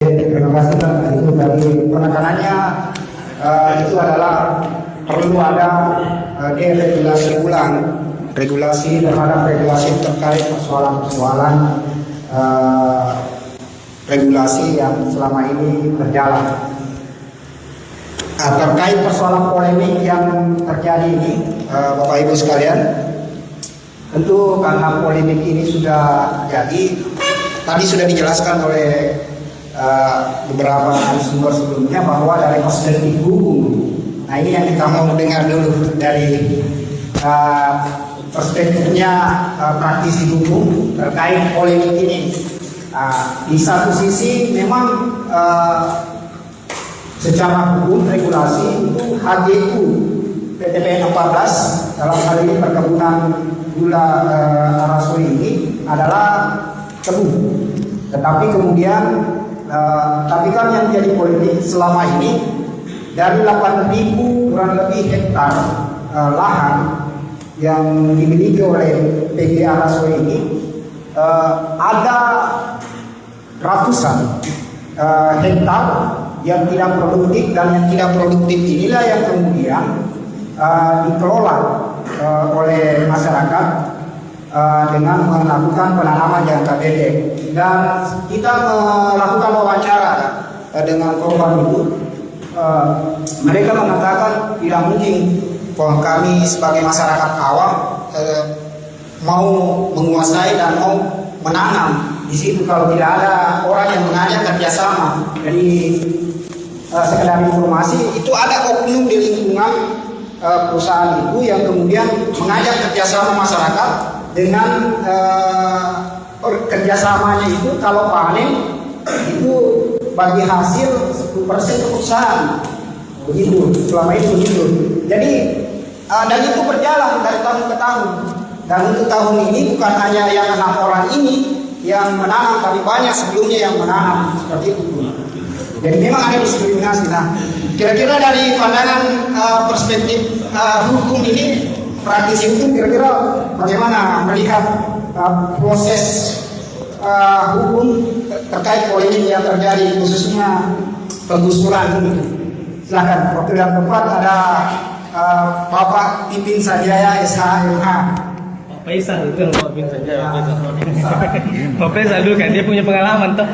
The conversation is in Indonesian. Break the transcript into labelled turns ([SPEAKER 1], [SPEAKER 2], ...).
[SPEAKER 1] Terima kasih Pak. Itu dari penekanannya itu adalah perlu ada deregulasi ulang, regulasi terhadap regulasi terkait persoalan-persoalan regulasi yang selama ini berjalan. Terkait persoalan polemik yang terjadi ini, Bapak Ibu sekalian, tentu karena polemik ini sudah jadi, tadi sudah dijelaskan oleh beberapa sumber sebelumnya bahwa dari perspektif hukum. Nah, ini yang kita mau dengar dulu dari perspektifnya praktisi hukum terkait polemik ini. Di satu sisi memang secara hukum regulasi itu HGU PTPN 14 dalam hal ini perkebunan gula Arasoi ini adalah tebu. Tetapi kemudian tapi kan yang jadi politik selama ini dari 8.000 kurang lebih hektar lahan yang dimiliki oleh PG Arasoi ini ada ratusan hektar yang tidak produktif, dan yang tidak produktif inilah yang kemudian dikelola oleh masyarakat dengan melakukan penanaman jangka pendek. Dan kita melakukan wawancara dengan korban itu, mereka mengatakan tidak mungkin bahwa kami sebagai masyarakat awam mau menguasai dan mau menanam di situ kalau tidak ada orang yang mengajak kerjasama. Jadi sekedar informasi, itu ada oknum di lingkungan perusahaan itu yang kemudian mengajak kerjasama masyarakat dengan kerjasamanya itu kalau panen itu bagi hasil 10% ke perusahaan. Begitu, selama itu begitu. Jadi dan itu berjalan dari tahun ke tahun. Dan untuk tahun ini bukan hanya yang 6 orang ini yang menanam, tapi banyak sebelumnya yang menanam seperti itu. Jadi memang ada diskriminasi. Nah, kira-kira dari pandangan perspektif hukum ini, praktisi hukum, kira-kira bagaimana melihat proses hukum terkait polemik yang terjadi khususnya penggusuran ini? Silakan, waktu yang tepat ada Bapak Pipin Sanjaya SHMH.
[SPEAKER 2] Pak Faisal itu Pak Pipin Sanjaya. Pak Faisal dulu kan dia punya pengalaman toh.